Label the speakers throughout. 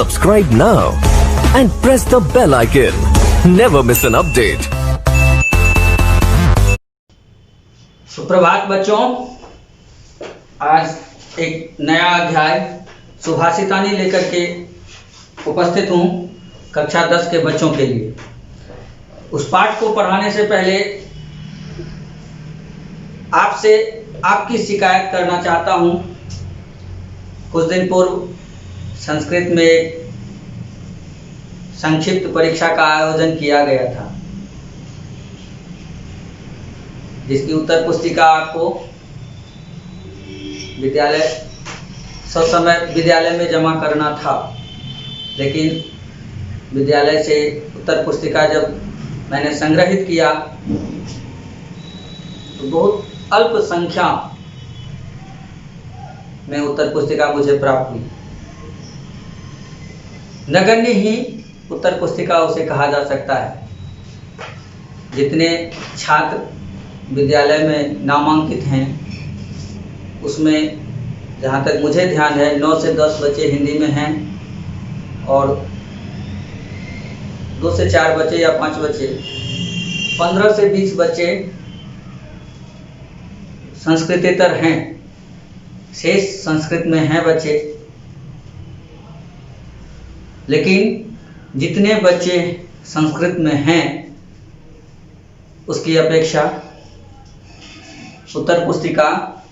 Speaker 1: Subscribe now and press the bell icon. Never miss an update.
Speaker 2: सुप्रभात बच्चों, आज एक नया अध्याय सुभाषितानी लेकर के उपस्थित हूँ कक्षा 10 के बच्चों के लिए। उस पाठ को पढ़ाने से पहले आपसे आपकी शिकायत करना चाहता हूँ। कुछ दिन पूर्व संस्कृत में एक संक्षिप्त परीक्षा का आयोजन किया गया था, जिसकी उत्तर पुस्तिका आपको ससमय विद्यालय में जमा करना था। लेकिन विद्यालय से उत्तर पुस्तिका जब मैंने संग्रहित किया तो बहुत अल्प संख्या में उत्तर पुस्तिका मुझे प्राप्त हुई। नगण्य ही उत्तर पुस्तिका उसे कहा जा सकता है। जितने छात्र विद्यालय में नामांकित हैं उसमें जहाँ तक मुझे ध्यान है 9 से 10 बच्चे हिंदी में हैं और 2 से 4 बच्चे या 5 बच्चे, 15 से 20 बच्चे संस्कृतेतर हैं, शेष संस्कृत में हैं बच्चे। लेकिन जितने बच्चे संस्कृत में हैं उसकी अपेक्षा उत्तर पुस्तिका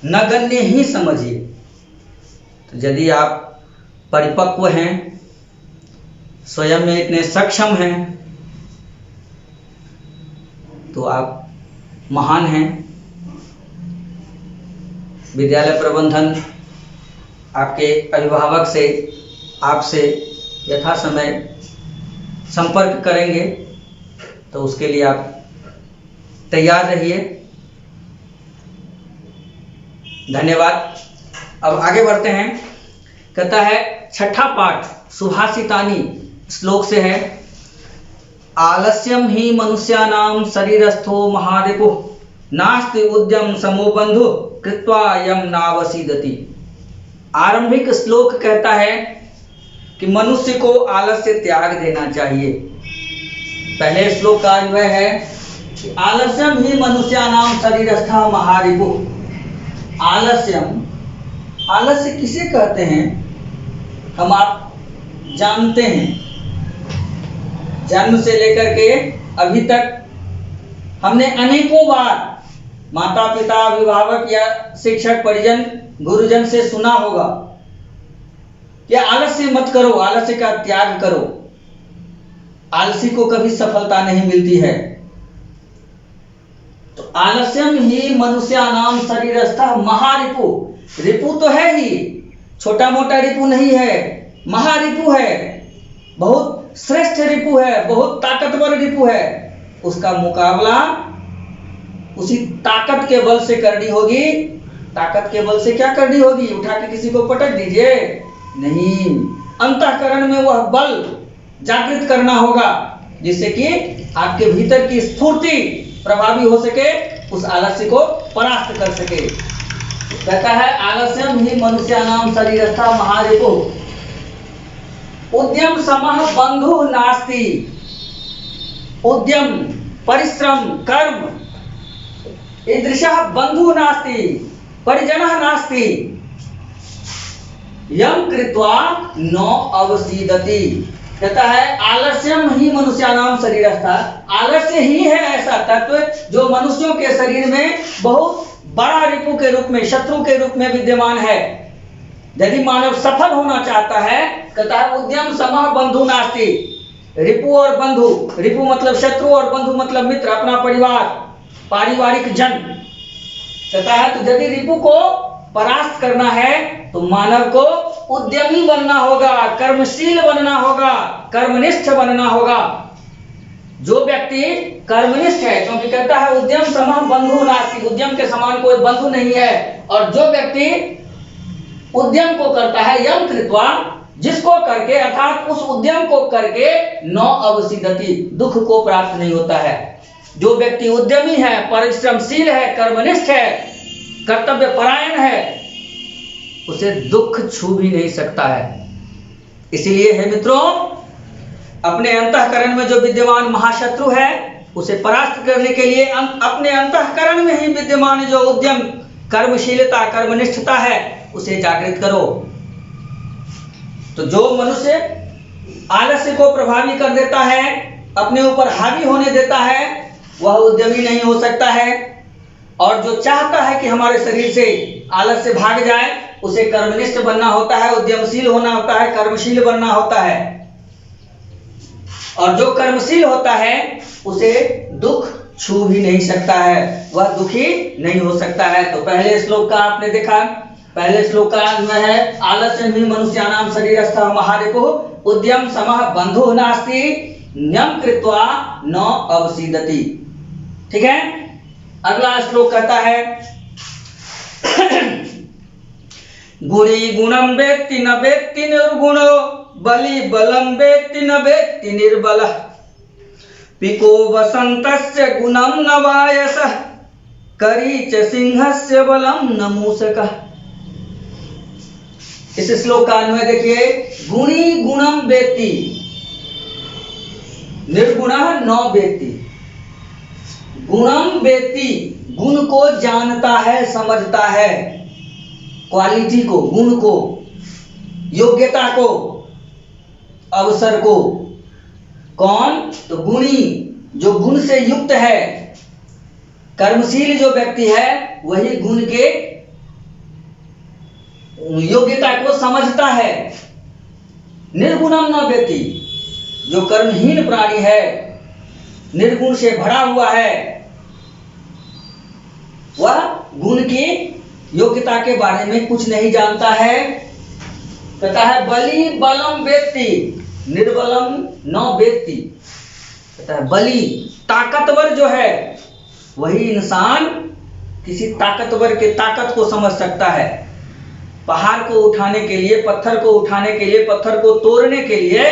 Speaker 2: नगण्य ही समझिए। तो यदि आप परिपक्व हैं, स्वयं में इतने सक्षम हैं, तो आप महान हैं। विद्यालय प्रबंधन आपके अभिभावक से आपसे यथा समय संपर्क करेंगे, तो उसके लिए आप तैयार रहिए। धन्यवाद। अब आगे बढ़ते हैं। कहता है छठा पाठ सुभाषितानी श्लोक से है, आलस्यम ही मनुष्यानाम शरीरस्थो महारिपुः नास्ति उद्यम समो बंधु कृत्वा यम नावसीदति। आरंभिक श्लोक कहता है कि मनुष्य को आलस्य त्याग देना चाहिए। पहले श्लोक का अन्वय है कि आलस्यम ही मनुष्यानाम शरीरस्था महारिपुः। आलस्य किसे कहते हैं हम आप जानते हैं। जन्म से लेकर के अभी तक हमने अनेकों बार माता पिता अभिभावक या शिक्षक परिजन गुरुजन से सुना होगा कि आलस्य मत करो, आलस्य का त्याग करो। आलसी को कभी सफलता नहीं मिलती है। तो आलस्यम ही मनुष्यानाम शरीरस्थः महारिपुः। रिपु तो है ही, छोटा मोटा रिपु नहीं है, महारिपु है, बहुत श्रेष्ठ रिपु है, बहुत ताकतवर रिपु है। उसका मुकाबला उसी ताकत के बल से करनी होगी। ताकत के बल से क्या करनी होगी? उठा के किसी को पटक दीजिए? नहीं, अंतःकरण में वह बल जागृत करना होगा जिससे कि आपके भीतर की स्फूर्ति प्रभावी हो सके, उस आलस्य को परास्त कर सके। कहता है आलस्यम ही मनुष्यानाम शरीरस्था महारिपुः उद्यम समः बंधु नास्ति। उद्यम, परिश्रम, कर्म, ईदृशः बंधु नास्ति, परिजनः नास्ति, यम कृत्वा न अवसीदति। कहता है आलस्यम ही मनुष्यानाम शरीरस्था। आलस्य ही है ऐसा तत्व जो मनुष्यों के शरीर में बहुत बड़ा रिपु के रूप में, शत्रु के रूप में विद्यमान है। यदि मानव सफल होना चाहता है, कहता है उद्यम समः बंधु नास्ति। रिपु और बंधु, रिपु मतलब शत्रु और बंधु मतलब मित्र, अपना परिवार, पारिवारिक जन। कहता है तो यदि रिपु को परास्त करना है तो मानव को उद्यमी बनना होगा, कर्मशील बनना होगा, कर्मनिष्ठ बनना होगा। जो व्यक्ति कर्मनिष्ठ है, क्योंकि कहता है उद्यम समः बंधु नास्ति, उद्यम के समान कोई बंधु नहीं है। और जो व्यक्ति उद्यम को करता है, यम कृत्वा, जिसको करके अर्थात उस उद्यम को करके न अवसीदति, दुख को प्राप्त नहीं होता है। जो व्यक्ति उद्यमी है, परिश्रमशील है, कर्मनिष्ठ है, कर्तव्य परायण है, उसे दुख छू भी नहीं सकता है। इसीलिए है मित्रों, अपने अंतःकरण में जो विद्यमान महाशत्रु है उसे परास्त करने के लिए अपने अंतःकरण में ही विद्यमान जो उद्यम, कर्मशीलता, कर्मनिष्ठता है उसे जागृत करो। तो जो मनुष्य आलस्य को प्रभावी कर देता है, अपने ऊपर हावी होने देता है, वह उद्यमी नहीं हो सकता है। और जो चाहता है कि हमारे शरीर से आलस्य भाग जाए, उसे कर्मनिष्ठ बनना होता है, उद्यमशील होना होता है, कर्मशील बनना होता है। और जो कर्मशील होता है उसे दुख छू भी नहीं सकता है, वह दुखी नहीं हो सकता है। तो पहले श्लोक का आपने देखा, पहले श्लोक का में है आलस्य ही मनुष्यानाम शरीरस्थः महारिपुः उद्यम समः बंधुः नास्ति न्यम कृत्वा न अवसीदति। ठीक है, अगला श्लोक कहता है गुणी गुणम वेत्ति न वेत्ति निर्गुणो बलि बलम वेत्ति न वेत्ति निर्बलः पिको वसन्तस्य गुणम न वायसः करी च सिंहस्य बलम न मूषकः। इस श्लोक का अन्वय देखिए, गुणी गुणम वेत्ति निर्गुणः न वेत्ति। गुणम वेत्ति, गुण को जानता है, समझता है, क्वालिटी को, गुण को, योग्यता को, अवसर को। कौन? तो गुणी, जो गुण से युक्त है, कर्मशील जो व्यक्ति है वही गुण के योग्यता को समझता है। निर्गुणम न वेत्ति, जो कर्महीन प्राणी है, निर्गुण से भरा हुआ है, वह गुण की योग्यता के बारे में कुछ नहीं जानता है। कहता है बलि बलम वेत्ति निर्बलम न वेत्ति। कहता है बलि, ताकतवर जो है, वही इंसान किसी ताकतवर के ताकत को समझ सकता है। पहाड़ को उठाने के लिए, पत्थर को उठाने के लिए, पत्थर को तोड़ने के लिए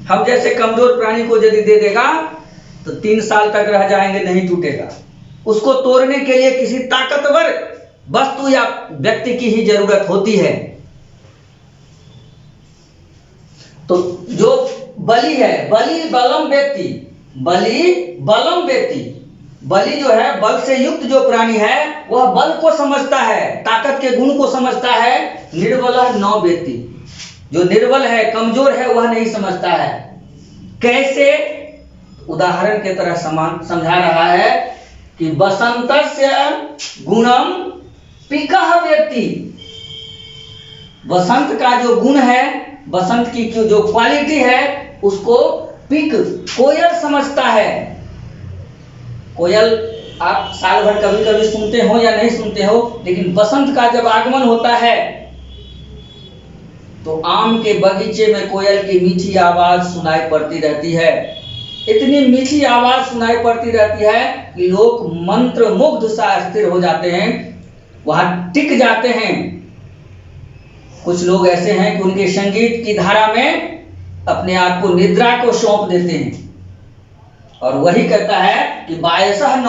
Speaker 2: हम जैसे कमजोर प्राणी को यदि दे देगा तो 3 साल तक रह जाएंगे, नहीं टूटेगा। उसको तोड़ने के लिए किसी ताकतवर वस्तु या व्यक्ति की ही जरूरत होती है। तो जो बलि है, बलि बलम वेत्ति, बलि बलम वेत्ति, बलि जो है बल से युक्त जो प्राणी है वह बल को समझता है, ताकत के गुण को समझता है। निर्बलः न वेत्ति, जो निर्बल है, कमजोर है, वह नहीं समझता है। कैसे? उदाहरण के तरह समझा रहा है कि बसंतस्य गुणम पिकः वेत्ति। बसंत का जो गुण है, बसंत की जो क्वालिटी है, उसको पिक, कोयल समझता है। कोयल आप साल भर कभी कभी सुनते हो या नहीं सुनते हो, लेकिन बसंत का जब आगमन होता है तो आम के बगीचे में कोयल की मीठी आवाज सुनाई पड़ती रहती है। इतनी मीठी आवाज सुनाई पड़ती रहती है कि लोग मंत्र मुग्ध सा स्थिर हो जाते हैं, वहां टिक जाते हैं। कुछ लोग ऐसे हैं कि उनके संगीत की धारा में अपने आप को निद्रा को सौंप देते हैं। और वही कहता है कि वायसः न,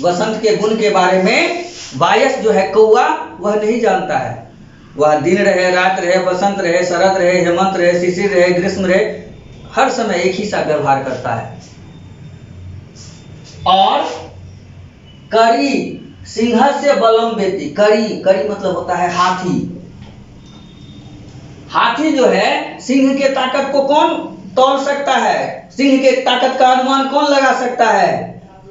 Speaker 2: वसंत के गुण के बारे में वायस जो है कौआ, वह नहीं जानता है। वह दिन रहे, रात रहे, बसंत रहे, शरद रहे, हेमंत रहे, शिशिर रहे, ग्रीष्म रहे, हर समय एक ही सा व्यवहार करता है। और करी सिंहस्य बलम वेत्ति। करी, करी मतलब होता है हाथी। हाथी जो है, सिंह के ताकत को कौन तौल सकता है? सिंह के ताकत का अनुमान कौन लगा सकता है?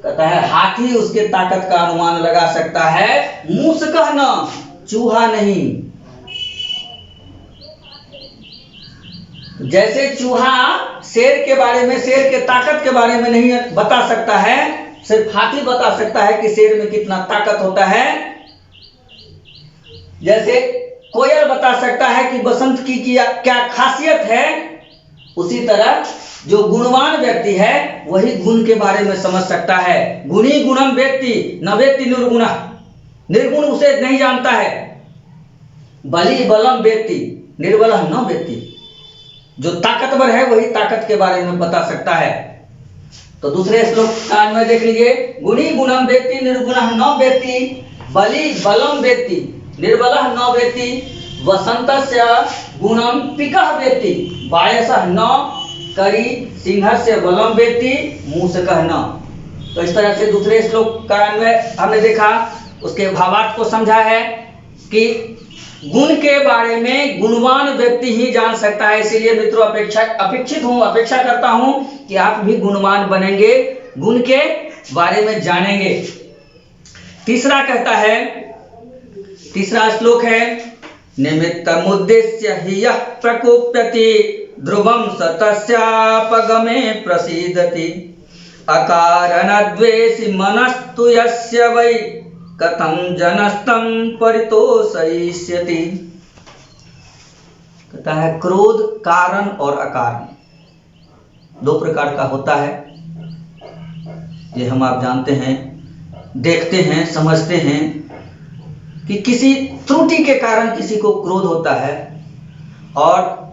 Speaker 2: कहता है हाथी उसके ताकत का अनुमान लगा सकता है, मूषकः न, चूहा नहीं। जैसे चूहा शेर के बारे में, शेर के ताकत के बारे में नहीं बता सकता है, सिर्फ हाथी बता सकता है कि शेर में कितना ताकत होता है। जैसे कोयल बता सकता है कि बसंत की क्या खासियत है, उसी तरह जो गुणवान व्यक्ति है वही गुण के बारे में समझ सकता है। गुणी गुणम वेत्ति न वेत्ति निर्गुणः, निर्गुण उसे नहीं जानता है। बलि बलम वेत्ति निर्बलः न वेत्ति, जो ताकतवर है वही ताकत के बारे में बता सकता है। तो दूसरे श्लोक का अन्वय देख लीजिए, गुणी गुणम वेत्ति निर्गुणः न वेत्ति बलि बलम वेत्ति निर्बलः न वेत्ति वसंतस्य गुणम पिकः वेत्ति वायसः न करी सिंहस्य बलम वेत्ति मूषकः न। तो इस तरह से दूसरे श्लोक का अन्वय हमने देखा, उसके भावार्थ को समझा है कि गुण के बारे में गुणवान व्यक्ति ही जान सकता है। इसीलिए मित्रों अपेक्षा करता हूं कि आप भी गुणवान बनेंगे, गुण के बारे में जानेंगे। तीसरा कहता है, तीसरा श्लोक है, निमित्तमुद्देश्य हि यः प्रकुप्यति ध्रुवं स तस्यापगमे प्रसीदति अकारणद्वेषी मनस्तु यस्य वै कथं जनस्तं परितोषयिष्यति। कहता है क्रोध कारण और अकारण दो प्रकार का होता है। ये हम आप जानते हैं, देखते हैं, समझते हैं कि किसी त्रुटि के कारण किसी को क्रोध होता है, और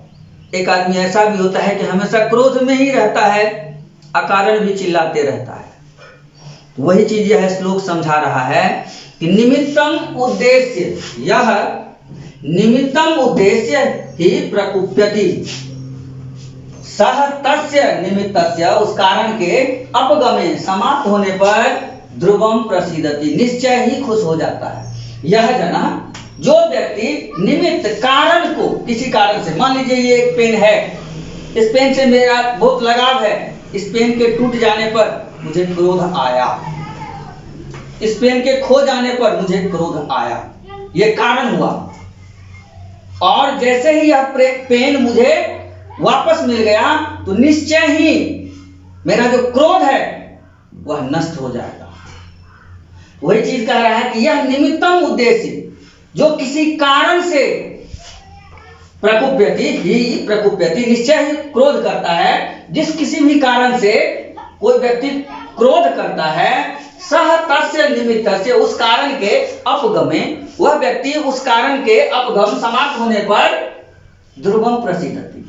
Speaker 2: एक आदमी ऐसा भी होता है कि हमेशा क्रोध में ही रहता है, अकारण भी चिल्लाते रहता है। तो वही चीज यह श्लोक समझा रहा है कि निमित्तम उद्देश्य, यह निमित्तम उद्देश्य ही प्रकुप्यति सह तस्य निमित्तस्य, उस कारण के अपगमे समाप्त होने पर ध्रुवम प्रसीदति, निश्चय ही खुश हो जाता है। यह जना, जो व्यक्ति निमित्त कारण को, किसी कारण से, मान लीजिए ये एक पेन है, इस पेन से मेरा बहुत लगाव है, इस पेन के टूट जाने पर मुझे क्रोध आया, इस पेन के खो जाने पर मुझे क्रोध आया, ये कारण हुआ। और जैसे ही यह पेन मुझे वापस मिल गया तो निश्चय ही मेरा जो क्रोध है वह नष्ट हो जाएगा। वही चीज कह रहा है कि यह निमित्तम उद्देश्य, जो किसी कारण से प्रकुप्यति निश्चय ही क्रोध करता है, जिस किसी भी कारण से कोई व्यक्ति क्रोध करता है, सह तस्य निमित्त से, उस कारण के अपगमे, वह व्यक्ति उस कारण के अपगम समाप्त होने पर ध्रुवम प्रसीदति,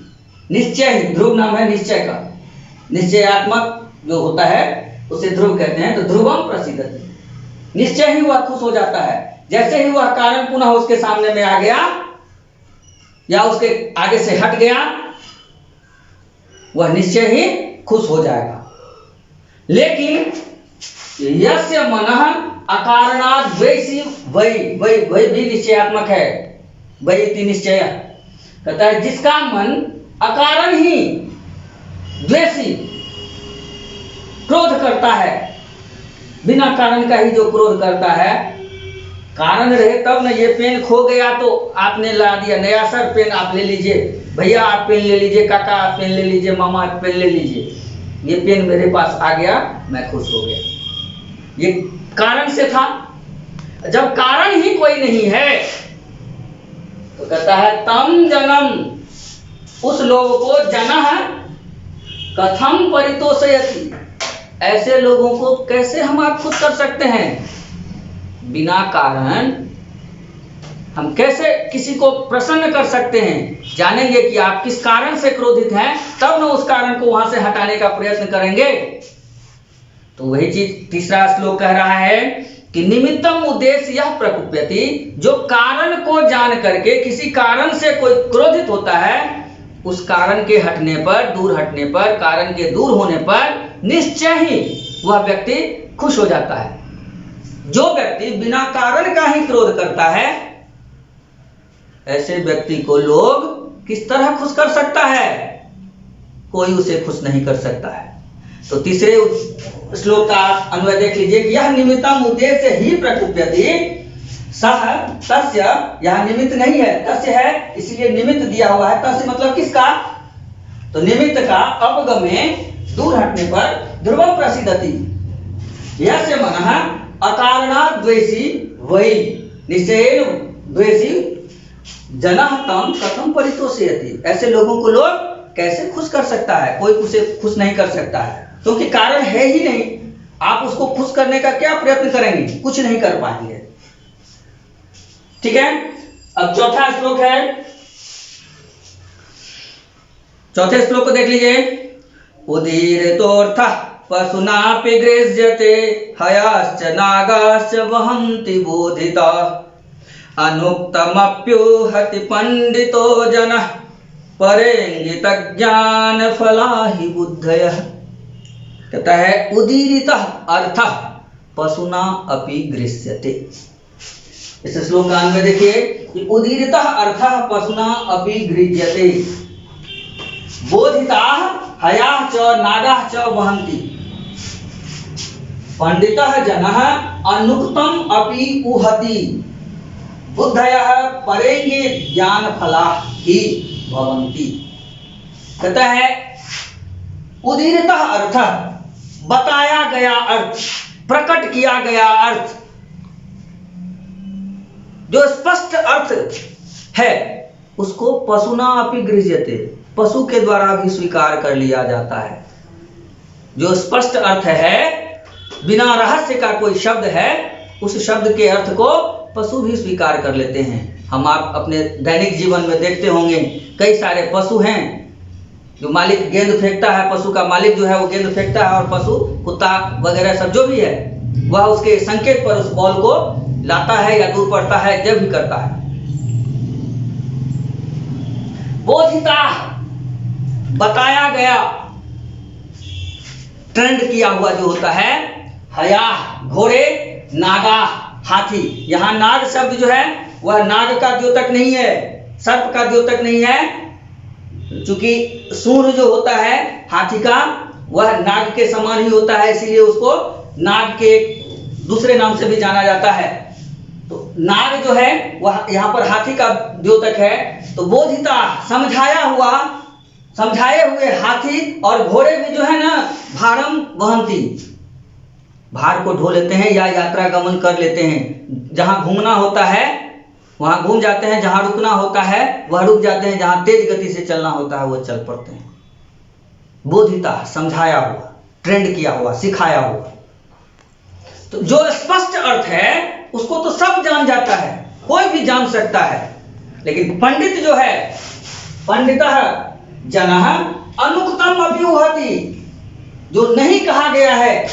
Speaker 2: निश्चय ही, ध्रुव नाम है निश्चय का, निश्चयात्मक जो होता है उसे ध्रुव कहते हैं। तो ध्रुवम प्रसीदति, निश्चय ही वह खुश हो जाता है। जैसे ही वह कारण पुनः उसके सामने में आ गया या उसके आगे से हट गया, वह निश्चय ही खुश हो जाएगा। लेकिन यस्य मनः अकारणात् द्वेषी, वही भी निश्चयात्मक है, वही इति निश्चय, कहता है जिसका मन अकारण ही द्वेषी, क्रोध करता है, बिना कारण का ही जो क्रोध करता है, कारण रहे तब ना, ये पेन खो गया तो आपने ला दिया नया, सर पेन आप ले लीजिए, भैया आप पेन ले लीजिए, काका आप पेन ले लीजिए, मामा आप पेन ले लीजिए, ये पेन मेरे पास आ गया, मैं खुश हो गया, ये कारण से था। जब कारण ही कोई नहीं है तो कहता है तम जनम, उस लोगों को जनः कथम परितोषयति, ऐसे लोगों को कैसे हम आप खुश कर सकते हैं। बिना कारण हम कैसे किसी को प्रसन्न कर सकते हैं। जानेंगे कि आप किस कारण से क्रोधित हैं, तब न उस कारण को वहां से हटाने का प्रयत्न करेंगे। तो वही चीज तीसरा श्लोक कह रहा है कि निमित्तम उद्देश्य यह प्रकुप्यति, जो कारण को जान करके किसी कारण से कोई क्रोधित होता है, उस कारण के हटने पर, दूर हटने पर, कारण के दूर होने पर निश्चय ही वह व्यक्ति खुश हो जाता है। जो व्यक्ति बिना कारण का ही क्रोध करता है, ऐसे व्यक्ति को लोग किस तरह खुश कर सकता है, कोई उसे खुश नहीं कर सकता है। तो तीसरे श्लोक का अन्वय देख लीजिए कि यह निमित्तम उद्देश्य ही प्रकुप्यति सह तस्य, यह निमित्त नहीं है, तस्य है, इसलिए निमित्त दिया हुआ है। तस्य मतलब किसका, तो निमित्त का अपगमे, दूर हटने पर ध्रुवम प्रसीदति, यस्य मनः अकारणात् द्वेषी वै निश्चयेन द्वेषी जनः तम कथम परितोषयति, ऐसे लोगों को लोग कैसे खुश कर सकता है, कोई उसे खुश नहीं कर सकता है, क्योंकि कारण है ही नहीं। आप उसको खुश करने का क्या प्रयत्न करेंगे, कुछ नहीं कर पाएंगे। ठीक है, अब चौथा श्लोक है, चौथे श्लोक को देख लीजिए। उदीरितोऽर्थः पशुनापि गृह्यते हयाश्च नागाश्च वहन्ति बोधिता अनुक्तमप्युहति पंडितो जनः परेंगित ज्ञान फलाहि बुद्धयः। कहता है उदीरितः अर्थः पशुना अपि गृह्यते। इस श्लोकान में देखिए कि उदीरितः अर्थः पशुना अपि गृह्यते। बोधिताः हयाः च नागाः च वहन्ति। पंडितः जनः अनुक्तम अपि उहति। बुद्धयः परेंगे ज्ञान फलाहि भवन्ति। कहता है उदीरितः अर्थः बताया गया अर्थ, प्रकट किया गया अर्थ, जो स्पष्ट अर्थ है उसको पशुना अपि गृह्यते, पशु के द्वारा भी स्वीकार कर लिया जाता है। जो स्पष्ट अर्थ है, बिना रहस्य का कोई शब्द है, उस शब्द के अर्थ को पशु भी स्वीकार कर लेते हैं। हम आप अपने दैनिक जीवन में देखते होंगे कई सारे पशु हैं जो मालिक गेंद फेंकता है, पशु का मालिक जो है वो गेंद फेंकता है और पशु कुत्ता वगैरह सब जो भी है वह उसके संकेत पर उस बॉल को लाता है या दूर पड़ता है, जब भी करता है। बोधिता बताया गया, ट्रेंड किया हुआ जो होता है, हया घोड़े, नागा हाथी। यहाँ नाग शब्द जो है वह नाग का द्योतक नहीं है, सर्प का द्योतक नहीं है, चूंकि सूर्य जो होता है हाथी का वह नाग के समान ही होता है, इसीलिए उसको नाग के दूसरे नाम से भी जाना जाता है। तो नाग जो है वह यहाँ पर हाथी का द्योतक है। तो बोधिता समझाया हुआ, समझाए हुए हाथी और घोड़े भी जो है ना भारम वहंती, भार को ढो लेते हैं या यात्रा गमन कर लेते हैं। जहां घूमना होता है वहां घूम जाते हैं, जहां रुकना होता है वह रुक जाते हैं, जहां तेज गति से चलना होता है वह चल पड़ते हैं। बोधिता समझाया हुआ, ट्रेंड किया हुआ, सिखाया हुआ। तो जो स्पष्ट अर्थ है उसको तो सब जान जाता है, कोई भी जान सकता है। लेकिन पंडित जो है, पंडितः जनः अनुक्तम अपि उहति, जो नहीं कहा गया है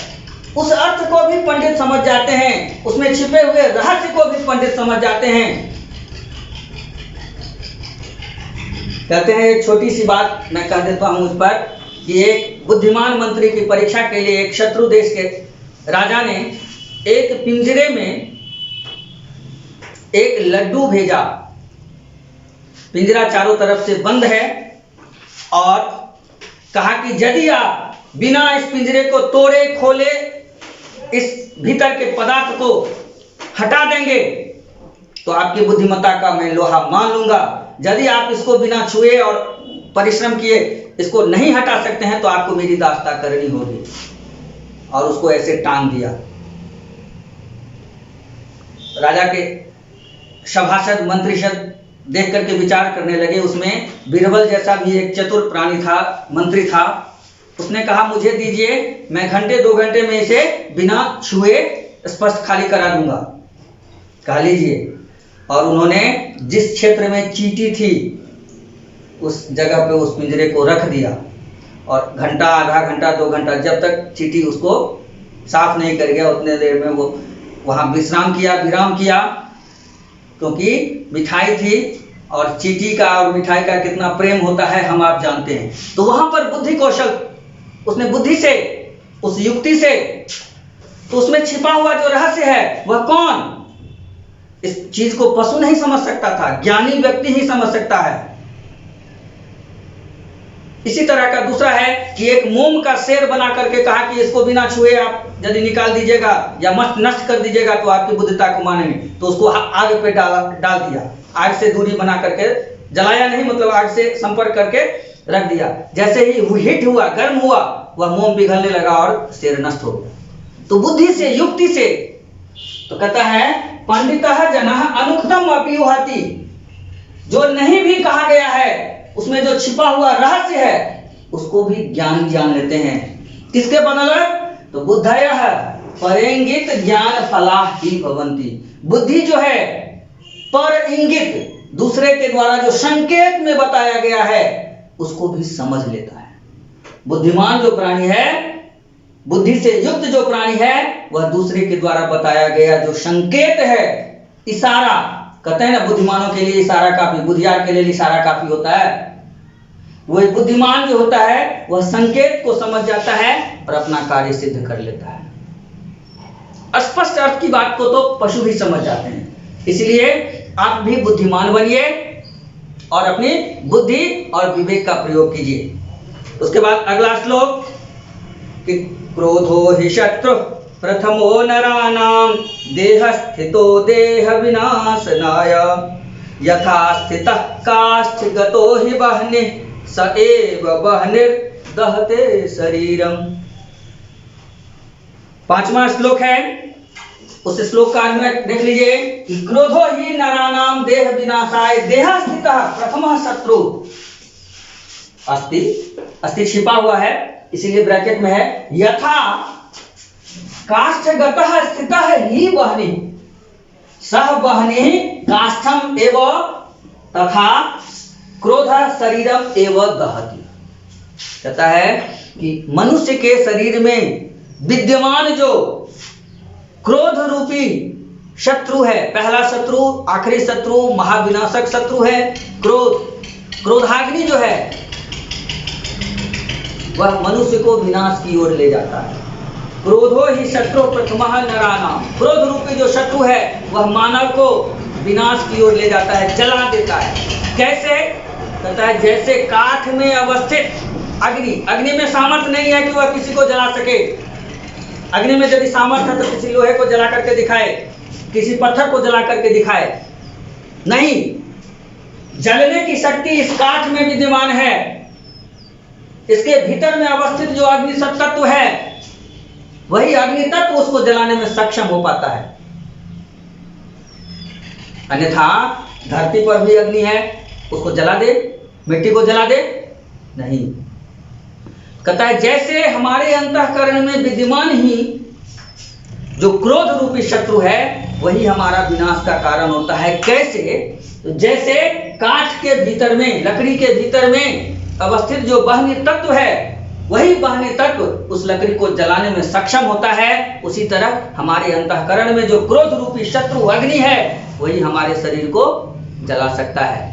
Speaker 2: उस अर्थ को भी पंडित समझ जाते हैं, उसमें छिपे हुए रहस्य को भी पंडित समझ जाते हैं। कहते हैं एक छोटी सी बात मैं कह देता हूं उस पर, कि एक बुद्धिमान मंत्री की परीक्षा के लिए एक शत्रु देश के राजा ने एक पिंजरे में एक लड्डू भेजा। पिंजरा चारों तरफ से बंद है और कहा कि यदि आप बिना इस पिंजरे को तोड़े खोले इस भीतर के पदार्थ को हटा देंगे तो आपकी बुद्धिमत्ता का मैं लोहा मान लूंगा। यदि आप इसको बिना छुए और परिश्रम किए इसको नहीं हटा सकते हैं तो आपको मेरी दास्ता करनी होगी। और उसको ऐसे टांग दिया। राजा के सभासद मंत्रिशद देख करके विचार करने लगे। उसमें बीरबल जैसा भी एक चतुर प्राणी था, मंत्री था। उसने कहा मुझे दीजिए, मैं घंटे 2 घंटे में इसे बिना छुए स्पष्ट खाली करा दूंगा। कहा लीजिए। और उन्होंने जिस क्षेत्र में चींटी थी उस जगह पे उस पिंजरे को रख दिया और घंटा, आधा घंटा, 2 घंटा, जब तक चींटी उसको साफ नहीं कर गया उतने देर में वो वहां विराम किया, क्योंकि मिठाई थी और चींटी का और मिठाई का कितना प्रेम होता है हम आप जानते हैं। तो वहां पर बुद्धि कौशल, उसने बुद्धि से, उस युक्ति से, तो उसमें छिपा हुआ जो रहस्य है वह कौन, इस चीज को पशु नहीं समझ सकता था, ज्ञानी व्यक्ति ही समझ सकता है। इसी तरह का दूसरा है कि एक मोम का शेर बना करके कहा कि इसको बिना छुए आप यदि निकाल दीजिएगा या मस्त नष्ट कर दीजिएगा तो आपकी बुद्धिता को मानेंगे। तो उसको आग पे डाल दिया, आग से दूरी बना करके, जलाया नहीं मतलब आग से संपर्क करके रख दिया। जैसे ही हिट हुआ, गर्म हुआ, वह मोम पिघलने लगा और शेर नष्ट हो गया। तो बुद्धि से, युक्ति से। तो कहता है पंडितः जनः अनुक्तम अपि उहति, जो नहीं भी कहा गया है उसमें जो छिपा हुआ रहस्य है उसको भी ज्ञान जान लेते हैं। किसके बदौलत? तो बुद्धयः परेंगित ज्ञान फलाहि भवन्ति। बुद्धि जो है पर इंगित, दूसरे के द्वारा जो संकेत में बताया गया है उसको भी समझ लेता है। बुद्धिमान जो प्राणी है, बुद्धि से युक्त जो प्राणी है, वह दूसरे के द्वारा बताया गया जो संकेत है, इशारा, कहते हैं ना, बुद्धिमानों के लिए इशारा काफी, बुद्धियार के लिए इशारा काफी होता है। वो एक बुद्धिमान जो होता है वह संकेत को समझ जाता है और अपना कार्य सिद्ध कर लेता है। स्पष्ट अर्थ की बात को तो पशु भी समझ जाते हैं। इसलिए आप भी बुद्धिमान बनिए और अपनी बुद्धि और विवेक का प्रयोग कीजिए। उसके बाद अगला श्लोक कि क्रोधो हि शत्रु प्रथमो नराणां देह स्थितो देह विनाशनाय यथा स्थितः काष्ठ गतो हि वह्निः स एव वह्निर्दहते शरीरम। 5वां श्लोक है, उस श्लोक का अन्वय देख लीजिए कि क्रोधो ही नराणाम देह विनाशाय देह स्थितः प्रथमः शत्रु। अस्थि छिपा हुआ है इसीलिए ब्रैकेट में है, यथा काष्ठगतः स्थितः ही वह्नि सह वह्नि काष्ठम एव तथा क्रोध शरीरम एव दहति। कहता है कि मनुष्य के शरीर में विद्यमान जो क्रोध रूपी शत्रु है, पहला शत्रु, आखिरी शत्रु, महाविनाशक शत्रु है क्रोधाग्नि जो है वह मनुष्य को विनाश की ओर ले जाता है। क्रोधो ही शत्रु प्रथमः नराणाम, क्रोध रूपी जो शत्रु है वह मानव को विनाश की ओर ले जाता है, जला देता है। कैसे? कहता है जैसे काठ में अवस्थित अग्नि में सामर्थ्य नहीं है कि वह किसी को जला सके। अग्नि में यदि सामर्थ्य है तो किसी लोहे को जला करके दिखाए, किसी पत्थर को जला करके दिखाए, नहीं, जलने की शक्ति इस काठ में विद्यमान है। इसके भीतर में अवस्थित जो अग्नि तत्व है वही अग्नि तत्व उसको जलाने में सक्षम हो पाता है। अन्यथा धरती पर भी अग्नि है, उसको जला दे, मिट्टी को जला दे, नहीं। कहता है जैसे हमारे अंतःकरण में विद्यमान ही जो क्रोध रूपी शत्रु है वही हमारा विनाश का कारण होता है। कैसे? तो जैसे काठ के भीतर में, लकड़ी के भीतर में अवस्थित जो वह्नि तत्व है वही वह्नि तत्व उस लकड़ी को जलाने में सक्षम होता है, उसी तरह हमारे अंतःकरण में जो क्रोध रूपी शत्रु अग्नि है वही हमारे शरीर को जला सकता है।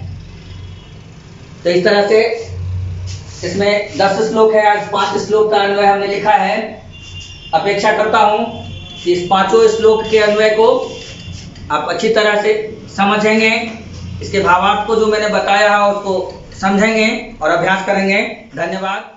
Speaker 2: तो इस तरह से इसमें 10 श्लोक है, आज 5 श्लोक का अन्वय हमने लिखा है। अपेक्षा करता हूं कि इस 5 श्लोक के अन्वय को आप अच्छी तरह से समझेंगे, इसके भावार्थ को जो मैंने बताया है उसको समझेंगे और अभ्यास करेंगे। धन्यवाद।